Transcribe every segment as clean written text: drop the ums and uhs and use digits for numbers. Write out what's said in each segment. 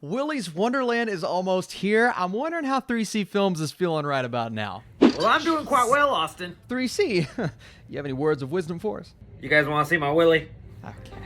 Willys Wonderland is almost here. I'm wondering how 3C Films is feeling right about now. Well, I'm doing quite well, Austin. 3C, you have any words of wisdom for us? You guys want to see my Willy? Okay.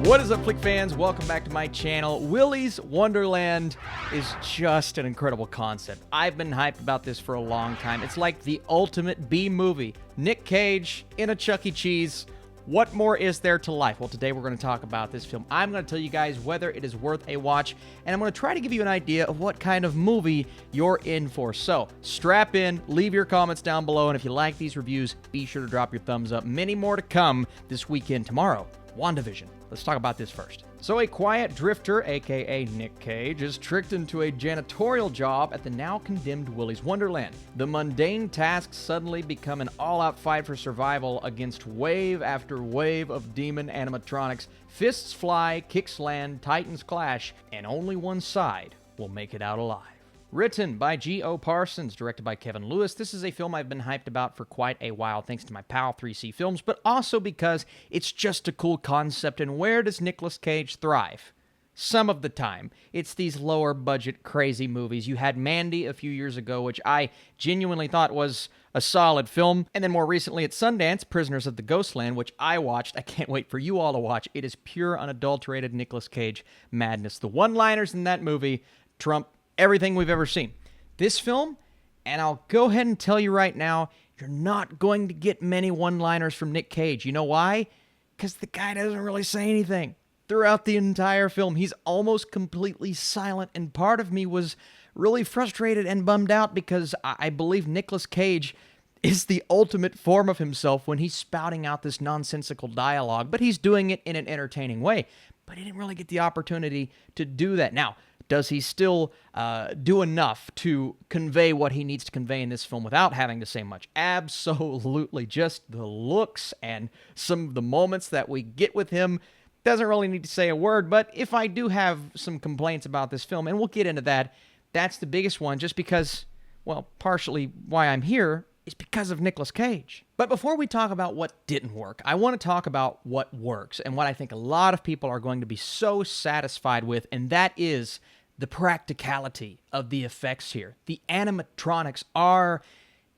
What is up, Flick fans? Welcome back to my channel. Willys Wonderland is just an incredible concept. I've been hyped about this for a long time. It's like the ultimate B movie. Nick Cage in a Chuck E. Cheese. What more is there to life? Well, today we're going to talk about this film. I'm going to tell you guys whether it is worth a watch, and I'm going to try to give you an idea of what kind of movie you're in for. So, strap in, leave your comments down below, and if you like these reviews, be sure to drop your thumbs up. Many more to come this weekend. Tomorrow, WandaVision. Let's talk about this first. So a quiet drifter, aka Nick Cage, is tricked into a janitorial job at the now condemned Willys Wonderland. The mundane tasks suddenly become an all-out fight for survival against wave after wave of demon animatronics. Fists fly, kicks land, titans clash, and only one side will make it out alive. Written by G.O. Parsons, directed by Kevin Lewis, this is a film I've been hyped about for quite a while thanks to my pal 3C Films, but also because it's just a cool concept. And where does Nicolas Cage thrive? Some of the time. It's these lower budget crazy movies. You had Mandy a few years ago, which I genuinely thought was a solid film. And then more recently at Sundance, Prisoners of the Ghostland, which I watched. I can't wait for you all to watch. It is pure, unadulterated Nicolas Cage madness. The one-liners in that movie trump everything we've ever seen. This film, and I'll go ahead and tell you right now, you're not going to get many one-liners from Nick Cage. You know why? Because the guy doesn't really say anything. Throughout the entire film, he's almost completely silent, and part of me was really frustrated and bummed out because I believe Nicolas Cage is the ultimate form of himself when he's spouting out this nonsensical dialogue, but he's doing it in an entertaining way. But he didn't really get the opportunity to do that. Now, does he still do enough to convey what he needs to convey in this film without having to say much? Absolutely. Just the looks and some of the moments that we get with him doesn't really need to say a word. But if I do have some complaints about this film, and we'll get into that, that's the biggest one just because, well, partially why I'm here is because of Nicolas Cage. But before we talk about what didn't work, I want to talk about what works and what I think a lot of people are going to be so satisfied with, and that is the practicality of the effects here. The animatronics are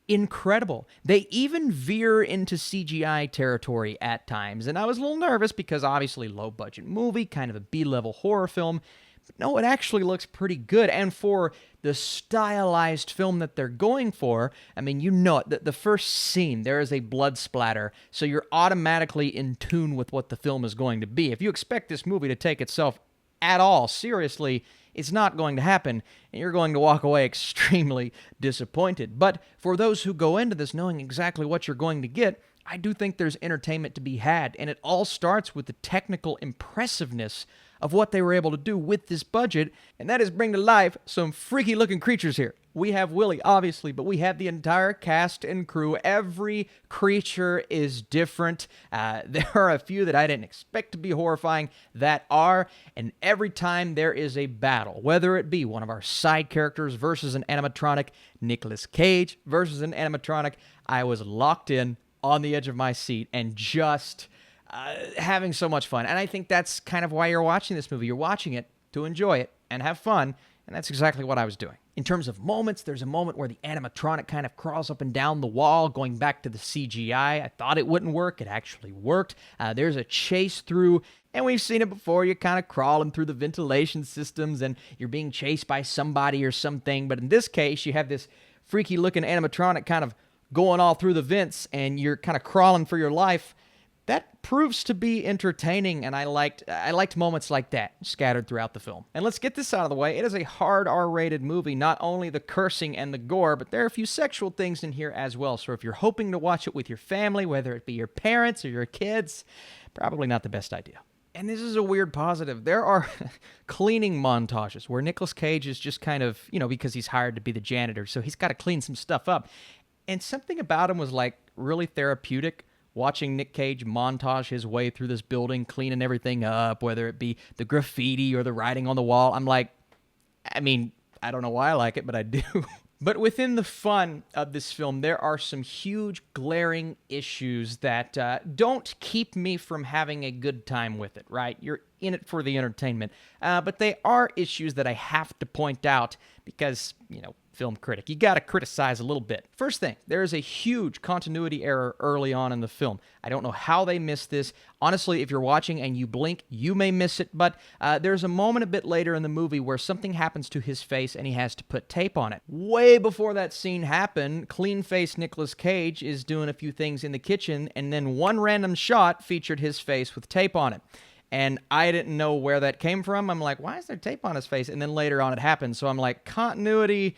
incredible. They even veer into CGI territory at times, and I was a little nervous because obviously low-budget movie, kind of a B-level horror film. But no, it actually looks pretty good, and for the stylized film that they're going for, I mean, you know it. The first scene, there is a blood splatter, so you're automatically in tune with what the film is going to be. If you expect this movie to take itself at all seriously, it's not going to happen, and you're going to walk away extremely disappointed. But for those who go into this knowing exactly what you're going to get, I do think there's entertainment to be had, and it all starts with the technical impressiveness of what they were able to do with this budget, and that is bring to life some freaky-looking creatures here. We have Willy, obviously, but we have the entire cast and crew. Every creature is different. There are a few that I didn't expect to be horrifying that are, and every time there is a battle, whether it be one of our side characters versus an animatronic, Nicolas Cage versus an animatronic, I was locked in on the edge of my seat and just having so much fun. And I think that's kind of why you're watching this movie. You're watching it to enjoy it and have fun, and that's exactly what I was doing. In terms of moments, there's a moment where the animatronic kind of crawls up and down the wall, going back to the CGI. I thought it wouldn't work. It actually worked. There's a chase through, and we've seen it before. You're kind of crawling through the ventilation systems, and you're being chased by somebody or something. But in this case, you have this freaky-looking animatronic kind of going all through the vents, and you're kind of crawling for your life. That proves to be entertaining, and I liked moments like that scattered throughout the film. And let's get this out of the way. It is a hard R-rated movie, not only the cursing and the gore, but there are a few sexual things in here as well. So if you're hoping to watch it with your family, whether it be your parents or your kids, probably not the best idea. And this is a weird positive. There are cleaning montages where Nicolas Cage is just kind of, because he's hired to be the janitor, so he's got to clean some stuff up. And something about him was like really therapeutic. Watching Nick Cage montage his way through this building, cleaning everything up, whether it be the graffiti or the writing on the wall. I'm like, I don't know why I like it, but I do. But within the fun of this film, there are some huge glaring issues that don't keep me from having a good time with it, right? You're in it for the entertainment. But they are issues that I have to point out because, film critic, you got to criticize a little bit. First thing, there is a huge continuity error early on in the film. I don't know how they missed this. Honestly, if you're watching and you blink, you may miss it, but there's a moment a bit later in the movie where something happens to his face and he has to put tape on it. Way before that scene happened, clean-faced Nicolas Cage is doing a few things in the kitchen, and then one random shot featured his face with tape on it. And I didn't know where that came from. I'm like, why is there tape on his face? And then later on it happened, so I'm like, continuity.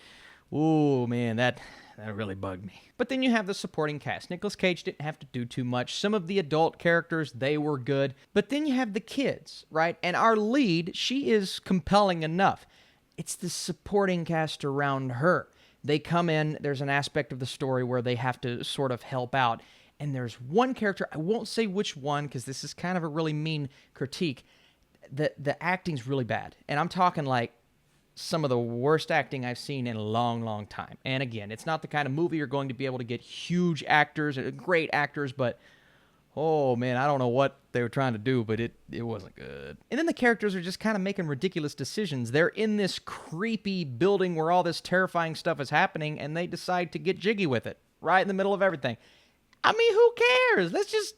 Ooh, man, that really bugged me. But then you have the supporting cast. Nicolas Cage didn't have to do too much. Some of the adult characters, they were good. But then you have the kids, right? And our lead, she is compelling enough. It's the supporting cast around her. They come in, there's an aspect of the story where they have to sort of help out. And there's one character, I won't say which one, because this is kind of a really mean critique. The acting's really bad. And I'm talking like some of the worst acting I've seen in a long, long time. And again, it's not the kind of movie you're going to be able to get huge actors, great actors, but oh man, I don't know what they were trying to do, but it wasn't good. And then the characters are just kind of making ridiculous decisions. They're in this creepy building where all this terrifying stuff is happening, and they decide to get jiggy with it, right in the middle of everything. I mean, who cares? Let's just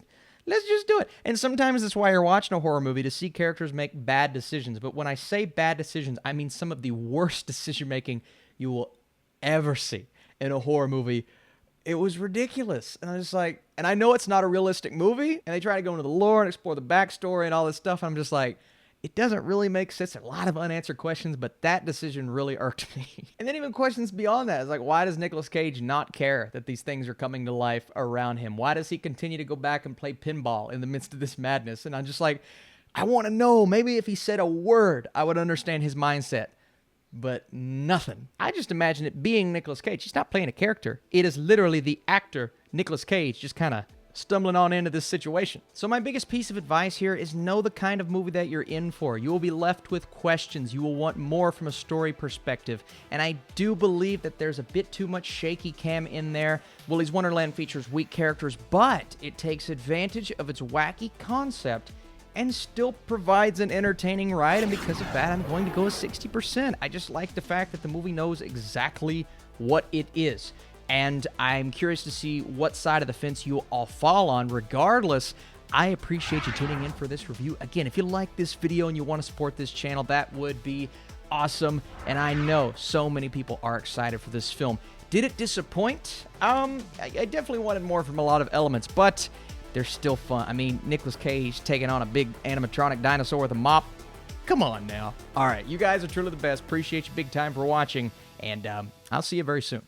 do it. And sometimes that's why you're watching a horror movie, to see characters make bad decisions. But when I say bad decisions, I mean some of the worst decision-making you will ever see in a horror movie. It was ridiculous. And I was like, and I know it's not a realistic movie, and they try to go into the lore and explore the backstory and all this stuff. And I'm just like, it doesn't really make sense. A lot of unanswered questions, but that decision really irked me. And then even questions beyond that. It's like, why does Nicolas Cage not care that these things are coming to life around him? Why does he continue to go back and play pinball in the midst of this madness? And I'm just like, I want to know. Maybe if he said a word, I would understand his mindset. But nothing. I just imagine it being Nicolas Cage. He's not playing a character. It is literally the actor, Nicolas Cage, just kind of stumbling on into this situation. So my biggest piece of advice here is know the kind of movie that you're in for. You will be left with questions. You will want more from a story perspective. And I do believe that there's a bit too much shaky cam in there. Willys Wonderland features weak characters, but it takes advantage of its wacky concept and still provides an entertaining ride. And because of that, I'm going to go with 60%. I just like the fact that the movie knows exactly what it is. And I'm curious to see what side of the fence you all fall on. Regardless, I appreciate you tuning in for this review. Again, if you like this video and you want to support this channel, that would be awesome. And I know so many people are excited for this film. Did it disappoint? I definitely wanted more from a lot of elements, but they're still fun. I mean, Nicolas Cage taking on a big animatronic dinosaur with a mop. Come on now. All right, you guys are truly the best. Appreciate you big time for watching, and I'll see you very soon.